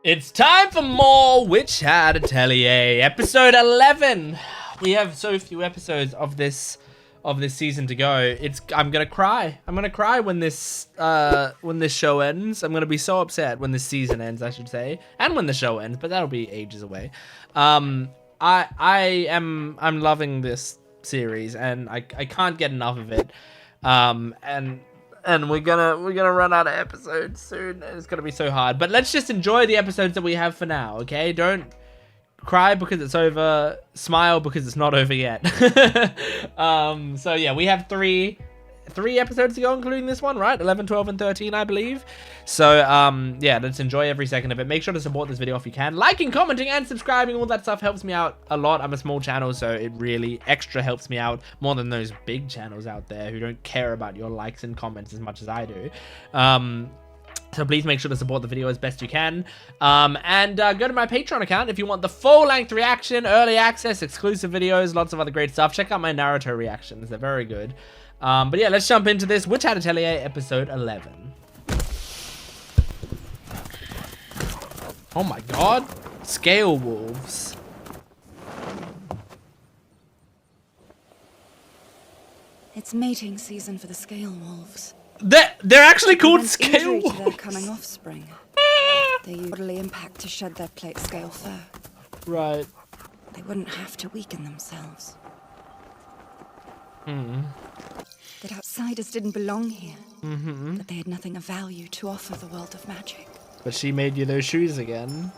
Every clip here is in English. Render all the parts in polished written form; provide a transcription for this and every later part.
It's time for more Witch at Atelier, episode 11. We have so few episodes of this season to go. I'm gonna cry. I'm gonna cry when this show ends. I'm gonna be so upset when this season ends, I should say, and when the show ends. But that'll be ages away. I'm loving this series, and I can't get enough of it. And we're gonna run out of episodes soon. It's gonna be so hard. But let's just enjoy the episodes that we have for now, okay? Don't cry because it's over. Smile because it's not over yet. So yeah, we have three episodes to go, including this one, right? 11, 12, and 13, I believe. So yeah, let's enjoy every second of it. Make sure to support this video if you can. Liking, commenting, and subscribing, all that stuff helps me out a lot. I'm a small channel, so it really extra helps me out more than those big channels out there who don't care about your likes and comments as much as I do. So please make sure to support the video as best you can. And go to my Patreon account if you want the full-length reaction, early access, exclusive videos, lots of other great stuff. Check out my Naruto reactions. They're very good. But yeah, let's jump into this Witch at Atelier episode 11. Oh my god. Scale wolves. It's mating season for the scale wolves. They're actually called scale wolves. To their coming offspring. They bodily impact to shed their plate scale fur. Right. They wouldn't have to weaken themselves. That outsiders didn't belong here. That they had nothing of value to offer the world of magic. But she made you those shoes again.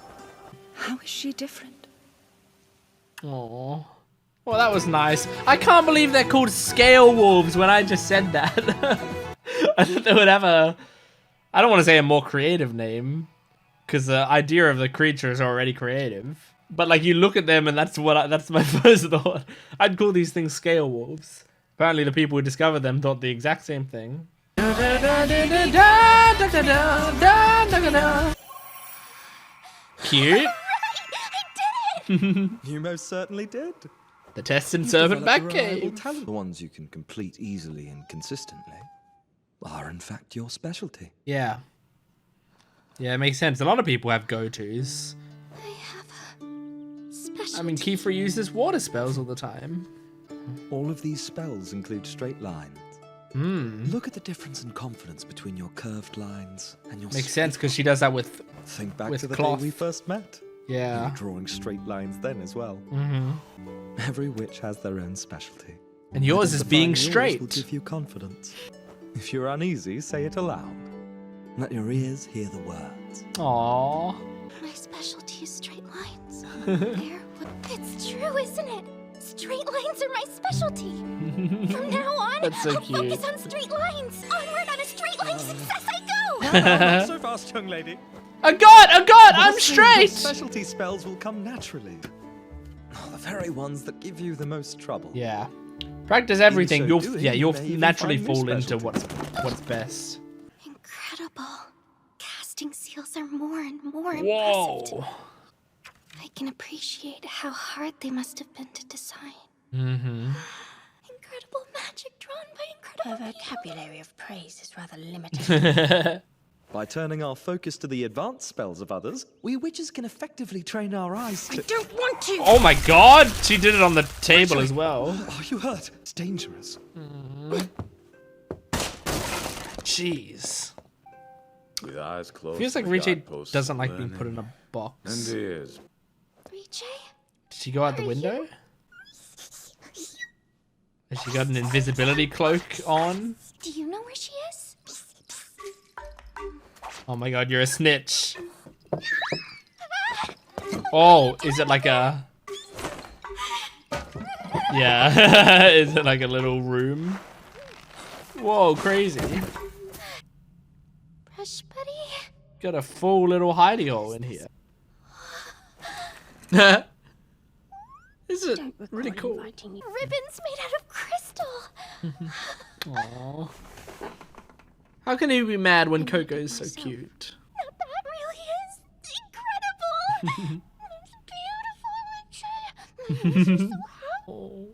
How is she different? Aww. Well, that was nice. I can't believe they're called scale wolves when I just said that. I thought they would have a... I don't want to say a more creative name, because the idea of the creature is already creative. But like, you look at them and that's my first thought. I'd call these things scale wolves. Apparently the people who discovered them thought the exact same thing. Cute. You most certainly did. The Tested Servant Batcave. The ones you can complete easily and consistently are in fact your specialty. Yeah. Yeah, it makes sense. A lot of people have go-tos. I have a specialty. I mean, Kiefer uses water spells all the time. All of these spells include straight lines. Look at the difference in confidence between your curved lines and your... Makes sense, because she does that with Think back with to the cloth. day we first met. Yeah. You were drawing straight lines then as well. Every witch has their own specialty. And yours is being Identifying yours straight. will give you confidence. If you're uneasy, say it aloud. Let your ears hear the words. Aww. My specialty is straight lines. It's true, isn't it? Straight lines are my specialty. From now on, That's so I'll cute. focus on straight lines. Onward on a straight line success I go. Not so fast, young lady. Agott, I'm straight! Specialty spells will come naturally. Oh, the very ones that give you the most trouble. Yeah. Practice everything. so You'll doing, yeah, you you'll may even naturally find new fall into specialty. what's best. Incredible. Casting seals are more and more impressive. Whoa. I can appreciate how hard they must have been to design. Incredible magic drawn by incredible Her people. vocabulary of praise is rather limited. By turning our focus to the advanced spells of others, we witches can effectively train our eyes to... I don't want to! Oh my god! She did it on the table as well. Are you hurt? It's dangerous. Jeez. With eyes closed. Feels like the Richeh guideposts doesn't of like being learning put in a box. And ears. Richeh? Did she go out the Are window? you- Has she got an invisibility cloak on? Do you know where she is? Oh my god, you're a snitch. Oh, is it like a... Yeah, is it like a little room? Whoa, crazy. Brush buddy? Got a full little hidey hole in here. This is really cool. Ribbons made out of crystal. Aww. How can he be mad when Coco is so cute? Now that really is incredible. It's beautiful, Richeh. Oh.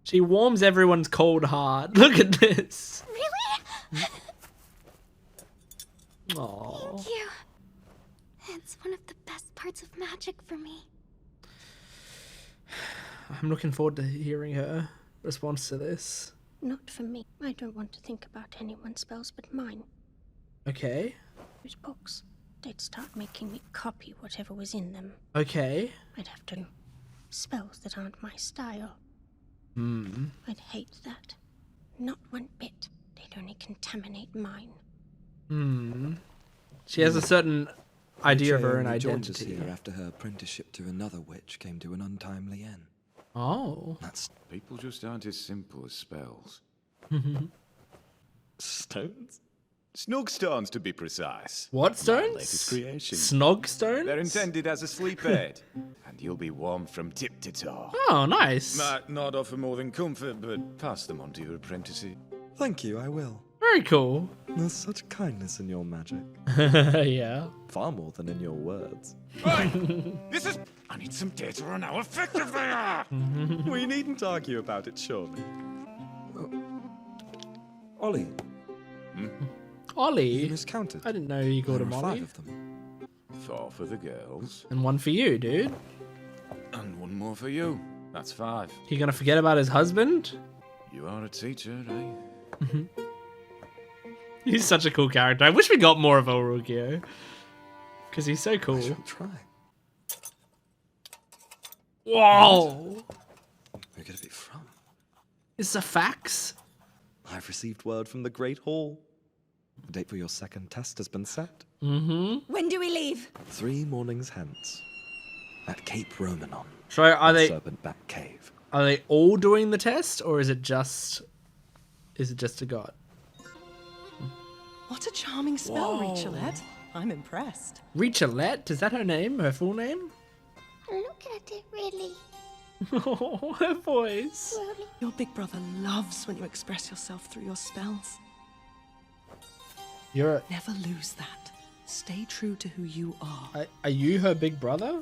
She warms everyone's cold heart. Look at this. Really? Aww. Thank you. It's one of the best parts of magic for me. I'm looking forward to hearing her response to this. Not for me. I don't want to think about anyone's spells but mine. Okay. Those books. They'd start making me copy whatever was in them. Okay. I'd have to... spells that aren't my style. I'd hate that. Not one bit. They'd only contaminate mine. She has a certain idea of her own only joined us identity. here after her apprenticeship to another witch came to an untimely end. Oh. That's People just aren't as simple as spells. stones? Snugstones, to be precise. What stones? Latest creation. Snog stones? They're intended as a sleep aid, and you'll be warm from tip to toe. Oh, nice. Might not offer more than comfort, but pass them on to your apprentices. Thank you, I will. Very cool. There's such kindness in your magic. Yeah. Far more than in your words. Right! This is... I need some data on how effective they are! We needn't argue about it, surely. Ollie, you Ollie. miscounted. I didn't know you called There him are Ollie. 5 of them. 4 for the girls, And one for you, dude. and 1 more for you. That's 5. You gonna forget about his husband? You are a teacher, eh? He's such a cool character. I wish we got more of Orugio. Because he's so cool. I shall try. Whoa! Where could it be from? Is a fax? I've received word from the Great Hall. The date for your second test has been set. When do we leave? 3 mornings hence. At Cape Romanon. So are in they Serpentback Cave. all doing the test, or is it just Agott? What a charming spell, Richeh. I'm impressed. Richeh? Is that her name? Her full name? Look at it, really. Oh, her voice. Slowly. Your big brother loves when you express yourself through your spells. You're. Never lose that. Stay true to who you are. Are you her big brother?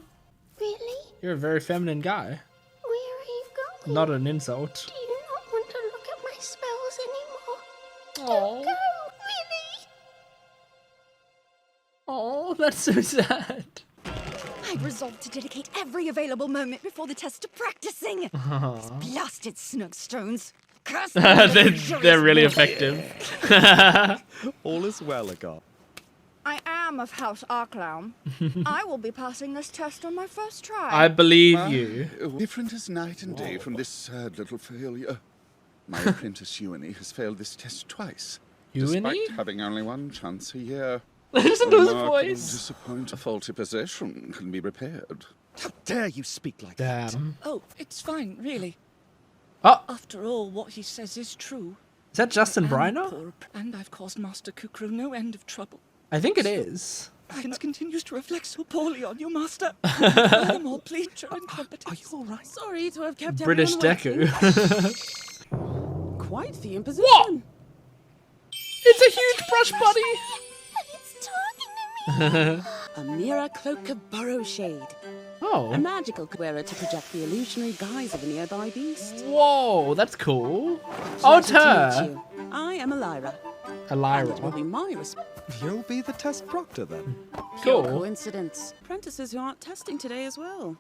Really? You're a very feminine guy. Where are you going? Not an insult. Do you not want to look at my spells anymore? Oh. Don't go, really? Oh, that's so sad. I'd resolved to dedicate every available moment before the test to practicing. These blasted Snugstones. Curse them with a luxurious They're really walk. effective. All is well, Agott. I am of House Arklown. I will be passing this test on my first try. I believe you. Different as night and day from this sad little failure. My apprentice Eweny has failed this test twice, Eweny? despite having only 1 chance a year. Listen to his Remarkable voice. disappoint. A faulty possession can be repaired. How dare you speak like that? Damn. Oh, it's fine, really. Oh, After all, what he says is true. is that Justin Briner? And I've caused Master Kukru no end of trouble. I think it is. It continues to reflect so poorly on you, Master. Furthermore, please show incompetence. Are you all right? Sorry to have kept British everyone waiting. Deku. Quite the imposition. What? It's a huge brush buddy. And it's talking to me. A mirror cloak of burrow shade. A Oh. magical wearer to project the illusionary guise of a nearby beast. Whoa, that's cool. Oh, it's Pleasure to meet her. you. I am Elira. And it will be Elira. my responsibility. You'll be the test proctor then. Pure Cool. coincidence. Apprentices who aren't testing today as well.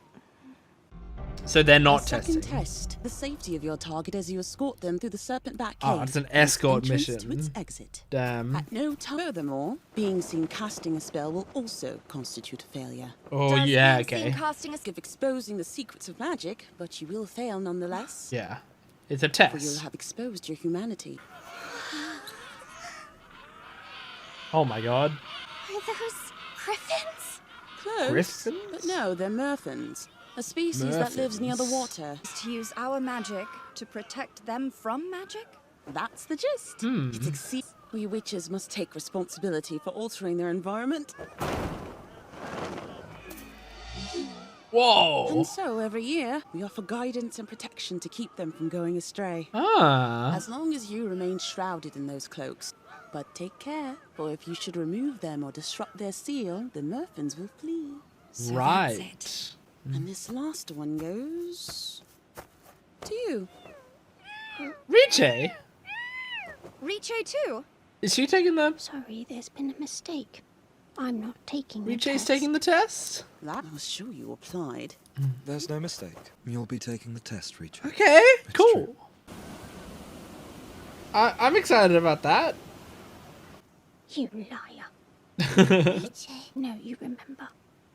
So they're not The second testing. test, the safety of your target as you escort them through the Serpentback Cave. Oh, it's an from its escort entrance mission. To its exit. Damn. At no time. Furthermore, being seen casting a spell will also constitute a failure. Oh, yeah, okay. Casting a Of exposing the secrets of magic, but you will fail nonetheless. Yeah. It's a For you'll test. have exposed your humanity. Oh my god. Are those griffins? Close, Griffins? but no, they're merthans. A species that lives near the water. to use our magic to protect them from magic? That's the gist. It exceeds. We witches must take responsibility for altering their environment. Whoa. And so, every year, we offer guidance and protection to keep them from going astray. Ah. As long as you remain shrouded in those cloaks. But take care, for if you should remove them or disrupt their seal, the merthans will flee. So Right. that's it. And this last one goes to you. Richeh? Richeh too? Is she taking the... Sorry, there's been a mistake. I'm not taking the Richeh's test. taking the test? That will show you applied. There's no mistake. You'll be taking the test, Richeh. Okay, It's cool. true. I'm excited about that. You liar. Richeh. No, you remember.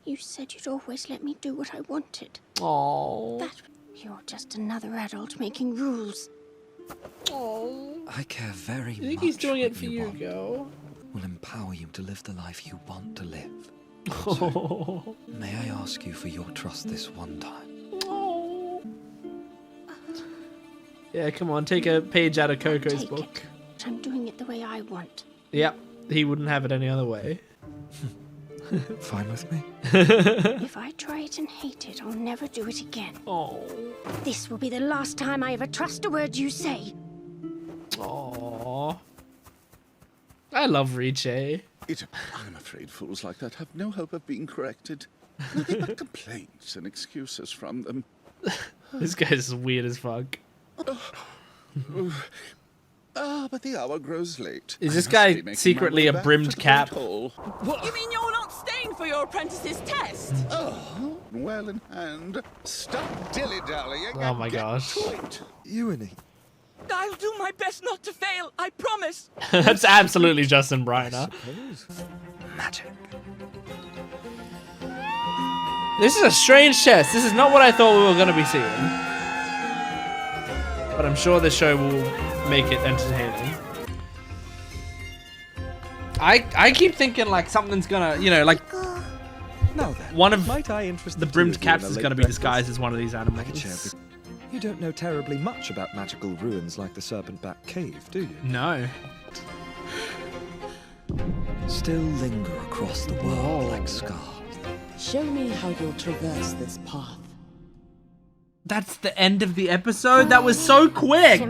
You said you'd always let me do what I wanted. Oh. You're just another adult making rules. Oh. I care very I think much he's doing what it for you you, want. girl. Will empower you to live the life you want to live. Oh. May I ask you for your trust this one time? Oh. Yeah, come on, take a page out of Coco's Take book. it, but I'm doing it the way I want. Yep, he wouldn't have it any other way. Fine with me? If I try it and hate it, I'll never do it again. Oh. This will be the last time I ever trust a word you say. Oh. I love Richeh. I'm afraid fools like that have no hope of being corrected. Nothing but complaints and excuses from them. This guy's weird as fuck. But the hour grows late. Is I this must guy be making my secretly way a back brimmed to the cap? Great Hall. You mean you're not staying for your apprentice's test? Oh, well in hand. Stop dilly-dallying Oh and my get gosh. to it. Ewany. I'll do my best not to fail, I promise. That's absolutely Justin Briner. Magic. This is a strange test. This is not what I thought we were going to be seeing. But I'm sure the show will make it entertaining. I keep thinking like something's gonna, you know, like Now then, one of might I interest the two brimmed of you in caps a is late going to be breakfast? disguised as one of these animals. RICHEH'S. You don't know terribly much about magical ruins like the Serpent-Back Cave, do you? No. Still linger across the world like scars. Show me how you'll traverse this path. That's the end of the episode? That was so quick!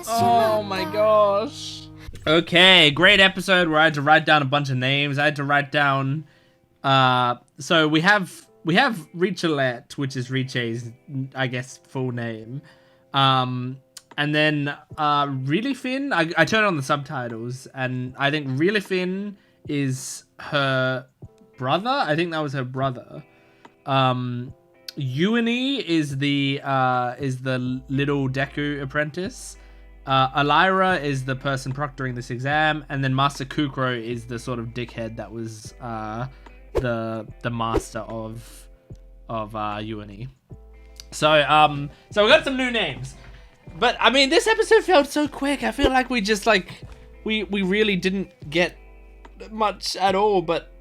Oh my gosh. Okay, great episode where I had to write down a bunch of names. I had to write down... so we have Richeh, which is Richeh's, I guess, full name. And then Rilifin, I turned on the subtitles, and I think Rilifin is her brother. I think that was her brother. Ewany is the little Deku apprentice. Alira is the person proctoring this exam, and then Master Kukro is the sort of dickhead that was the master of Ewany. So we got some new names. But I mean, this episode felt so quick. I feel like we just we really didn't get much at all, but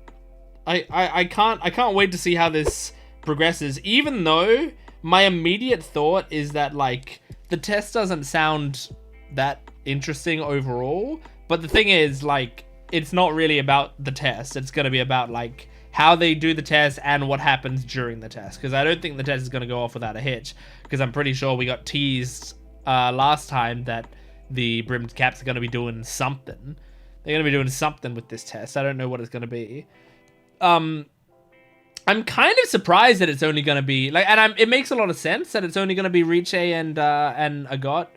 I can't wait to see how this progresses, even though my immediate thought is that like the test doesn't sound that interesting overall, but the thing is like it's not really about the test. It's going to be about like how they do the test and what happens during the test, because I don't think the test is going to go off without a hitch, because I'm pretty sure we got teased last time that the brimmed caps are going to be doing something. They're going to be doing something with this test. I don't know what it's going to be. I'm kind of surprised that it's only going to be like, and it makes a lot of sense that it's only going to be Richeh and Agott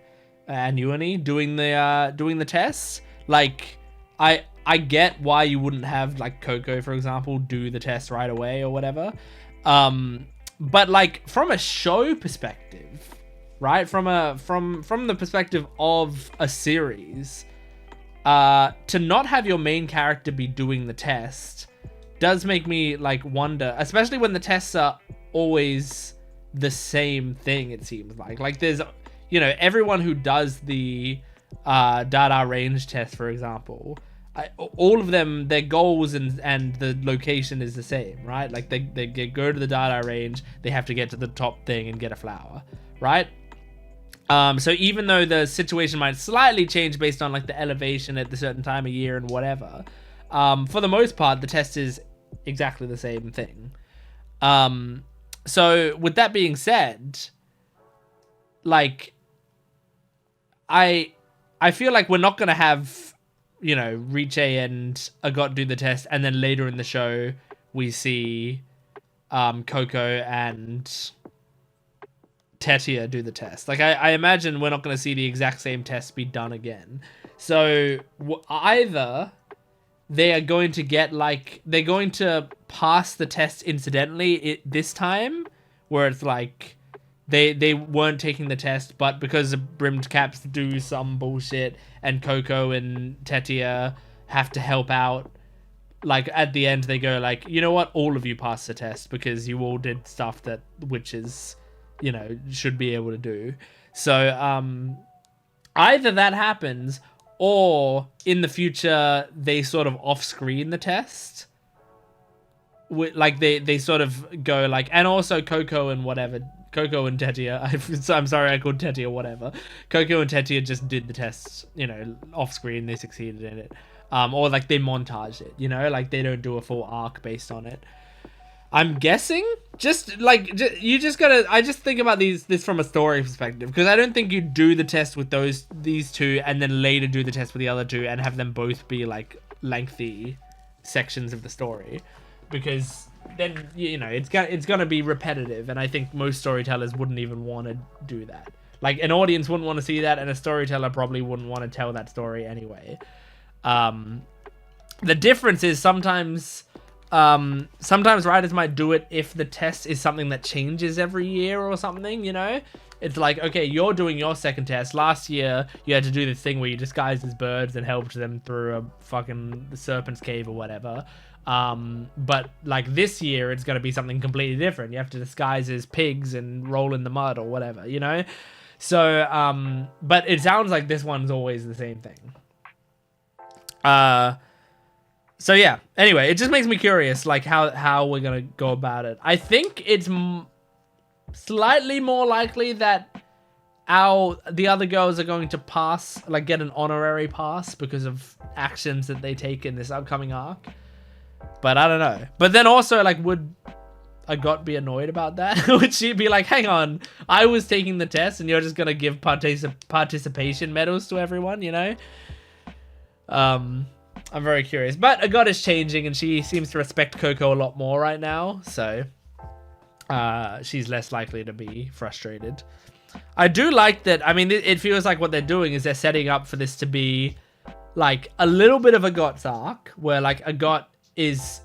and Ewany doing the tests. Like, I get why you wouldn't have like Coco, for example, do the test right away or whatever. But like from a show perspective, right? From the perspective of a series, to not have your main character be doing the test does make me like wonder, especially when the tests are always the same thing. It seems like there's, you know, everyone who does the data range test, for example, all of them, their goals and the location is the same, right? Like they go to the data range, they have to get to the top thing and get a flower, right? So even though the situation might slightly change based on like the elevation at the certain time of year and whatever, for the most part, the test is exactly the same thing. So with that being said, like, I feel like we're not going to have, you know, Richeh and Agott do the test, and then later in the show, we see Coco and Atelier do the test. Like, I imagine we're not going to see the exact same test be done again. So either they are going to get like, they're going to pass the test incidentally this time, where it's like they weren't taking the test, but because the brimmed caps do some bullshit and Coco and Tetia have to help out, like at the end they go like, you know what, all of you passed the test because you all did stuff that witches, you know, should be able to do. So either that happens, or in the future they sort of off-screen the test. Like they sort of go like, and also Coco and Tetia, I'm sorry I called Tetia whatever. Coco and Tetia just did the test, you know, off-screen, they succeeded in it. Or like they montage it, you know, like they don't do a full arc based on it. I'm guessing you just gotta, I just think about this from a story perspective, because I don't think you do the test with these two and then later do the test with the other two and have them both be like lengthy sections of the story, because then, you know, it's gonna be repetitive, and I think most storytellers wouldn't even want to do that. Like an audience wouldn't want to see that, and a storyteller probably wouldn't want to tell that story anyway. The difference is sometimes writers might do it if the test is something that changes every year or something, you know? It's like, okay, you're doing your second test. Last year, you had to do this thing where you disguised as birds and helped them through a fucking serpent's cave or whatever. But like this year, it's going to be something completely different. You have to disguise as pigs and roll in the mud or whatever, you know? So, but it sounds like this one's always the same thing. So yeah, anyway, it just makes me curious, like how we're gonna go about it. I think it's slightly more likely that the other girls are going to pass, like get an honorary pass because of actions that they take in this upcoming arc. But I don't know. But then also, like, would Agott be annoyed about that? Would she be like, hang on, I was taking the test and you're just gonna give participation medals to everyone, you know? I'm very curious. But Agott is changing and she seems to respect Coco a lot more right now. So she's less likely to be frustrated. I do like that. I mean, it feels like what they're doing is they're setting up for this to be like a little bit of Agott's arc, where like Agott is...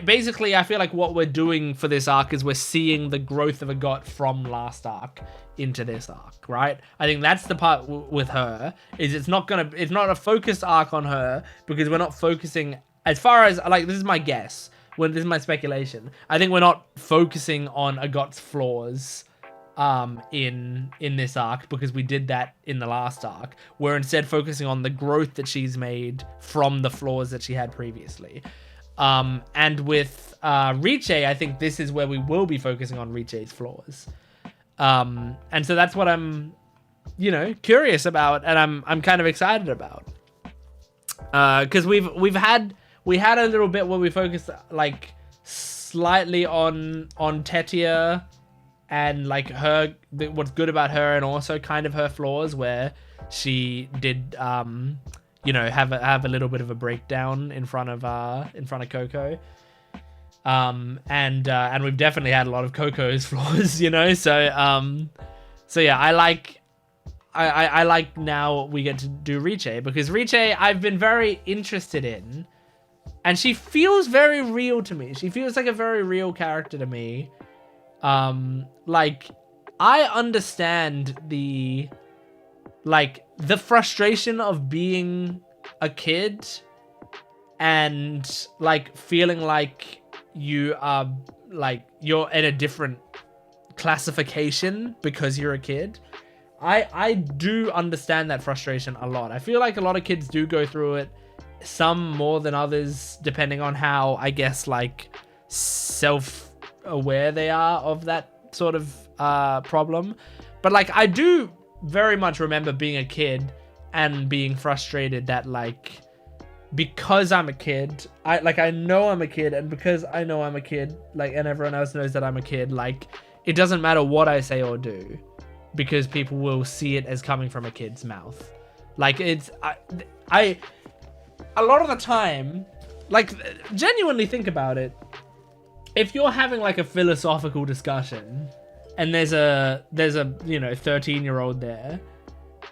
basically, I feel like what we're doing for this arc is we're seeing the growth of Agott from last arc into this arc, right? I think that's the part with her, is it's not a focused arc on her, because we're not focusing, as far as, like, this is my guess, this is my speculation, I think we're not focusing on Agott's flaws in this arc, because we did that in the last arc. We're instead focusing on the growth that she's made from the flaws that she had previously. And with Richeh, I think this is where we will be focusing on Richeh's flaws. And so that's what I'm, you know, curious about, and I'm kind of excited about. Because we had a little bit where we focused like slightly on Tetia and like what's good about her, and also kind of her flaws, where she did you know, have a little bit of a breakdown in front of Coco. And we've definitely had a lot of Coco's flaws, you know. So yeah, I like now we get to do Richeh, because Richeh I've been very interested in, and she feels very real to me. She feels like a very real character to me. Like, I understand the frustration of being a kid and like feeling like you're in a different classification because you're a kid. I do understand that frustration a lot. I feel like a lot of kids do go through it, some more than others, depending on how, I guess, like, self-aware they are of that sort of problem. But like, I do very much remember being a kid and being frustrated that, like, because I'm a kid, I know I'm a kid, and because I know I'm a kid, like, and everyone else knows that I'm a kid, like, it doesn't matter what I say or do, because people will see it as coming from a kid's mouth. Like, it's, I a lot of the time, like, genuinely think about it, if you're having like a philosophical discussion and there's a you know, 13-year-old there,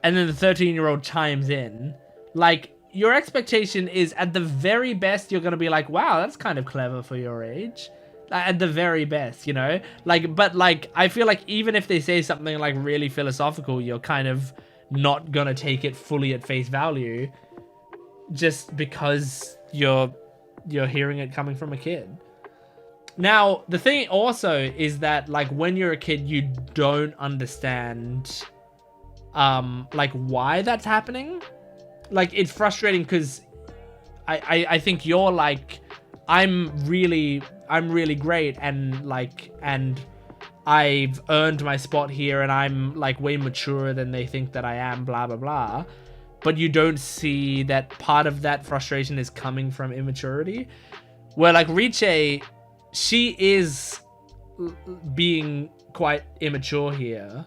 and then the 13-year-old chimes in, like, your expectation is at the very best, you're going to be like, wow, that's kind of clever for your age. At the very best, you know? Like, but like, I feel like even if they say something like really philosophical, you're kind of not going to take it fully at face value just because you're hearing it coming from a kid. Now, the thing also is that, like, when you're a kid, you don't understand, like, why that's happening. Like, it's frustrating because I think you're like, I'm really great, and, like, and I've earned my spot here, and I'm, like, way maturer than they think that I am, blah, blah, blah. But you don't see that part of that frustration is coming from immaturity. Where, like, Richeh, she is being quite immature here,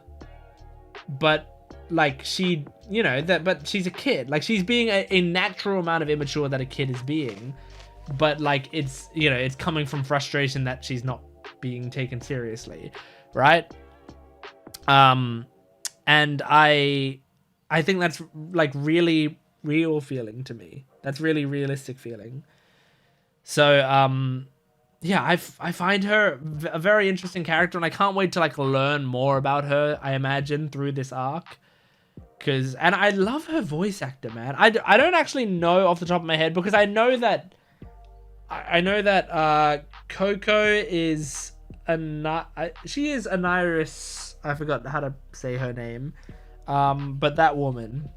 but like she, you know, but she's a kid. Like, she's being a natural amount of immature that a kid is being, but like, it's, you know, it's coming from frustration that she's not being taken seriously, right? And I think that's like really real feeling to me. That's really realistic feeling. So yeah, I find her a very interesting character, and I can't wait to like learn more about her, I imagine, through this arc. And I love her voice actor, man. I don't actually know off the top of my head, because I know that Coco is she is an Iris. I forgot how to say her name. But that woman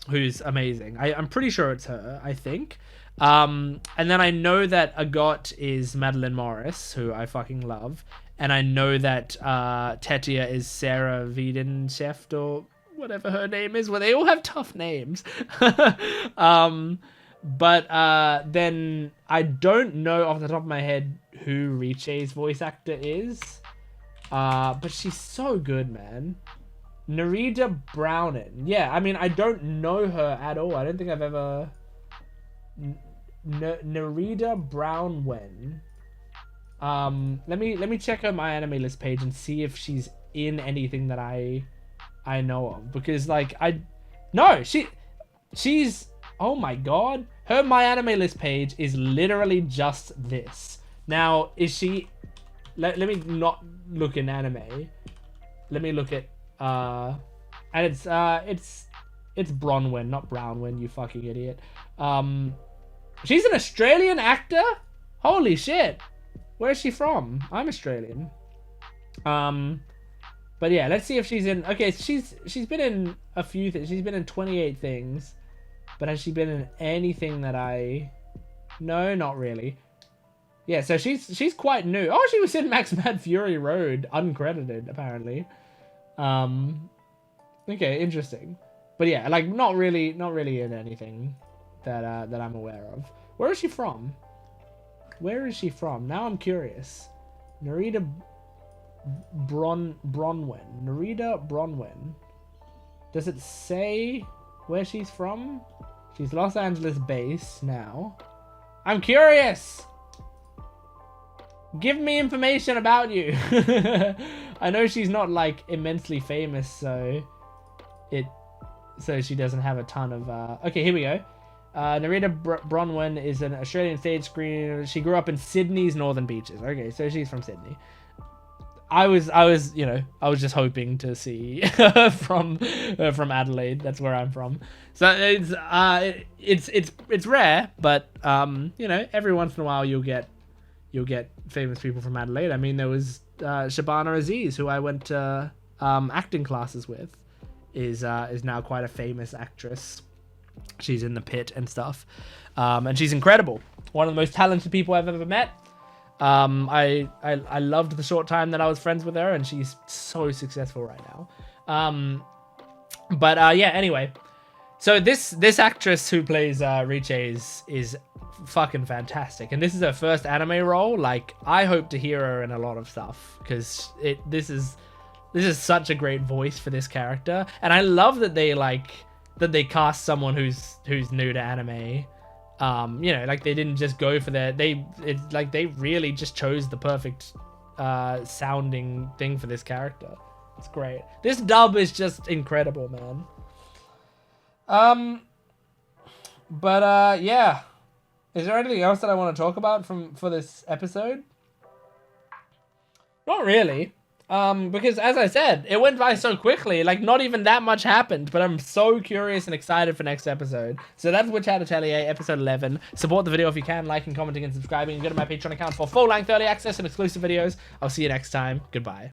who's amazing, I'm pretty sure it's her, I think. And then I know that Agott is Madeline Morris, who I fucking love. And I know that Tetia is Sarah Wiedenscheft, or whatever her name is. Well, they all have tough names. But then I don't know off the top of my head who Richeh's voice actor is. But she's so good, man. Nerida Brownen. Yeah, I mean, I don't know her at all. I don't think I've ever... Nerida Brownwen. Let me check her My Anime List page and see if she's in anything that I know of, because like she's oh my god, her My Anime List page is literally just this. Now, is she? Let me not look in anime. Let me look at and it's Bronwyn, not Brownwyn, you fucking idiot. She's an Australian actor? Holy shit. Where is she from? I'm Australian. But yeah, let's see if she's in... Okay, she's been in a few things. She's been in 28 things. But has she been in anything that I... No, not really. Yeah, so she's quite new. Oh, she was in Max Mad Fury Road, uncredited, apparently. Okay, interesting. But yeah, like, not really in anything that I'm aware of. Where is she from? Where is she from? Now I'm curious. Nerida Bronwen. Nerida Bronwen. Does it say where she's from? She's Los Angeles based now. I'm curious! Give me information about you. I know she's not like immensely famous, so she doesn't have a ton of okay, here we go. Nerida Bronwen is an Australian stage screener. She grew up in Sydney's Northern Beaches. Okay, so she's from Sydney. I was just hoping to see from Adelaide. That's where I'm from. So it's rare, but every once in a while you'll get famous people from Adelaide. I mean, there was Shabana Aziz, who I went to acting classes with, is now quite a famous actress. She's in The Pit and stuff, and she's incredible. One of the most talented people I've ever met. I loved the short time that I was friends with her, and she's so successful right now. Yeah, anyway. So this actress who plays Richeh is fucking fantastic, and this is her first anime role. Like, I hope to hear her in a lot of stuff, because this is such a great voice for this character, and I love that they cast someone who's new to anime. Like, they didn't just go for they really just chose the perfect sounding thing for this character. It's great. This dub is just incredible, man. But yeah. Is there anything else that I want to talk about for this episode? Not really. Because as I said, it went by so quickly, like not even that much happened, but I'm so curious and excited for next episode. So that's Witch Hat Atelier, episode 11. Support the video if you can, liking, commenting, and subscribing. Go to my Patreon account for full-length early access and exclusive videos. I'll see you next time. Goodbye.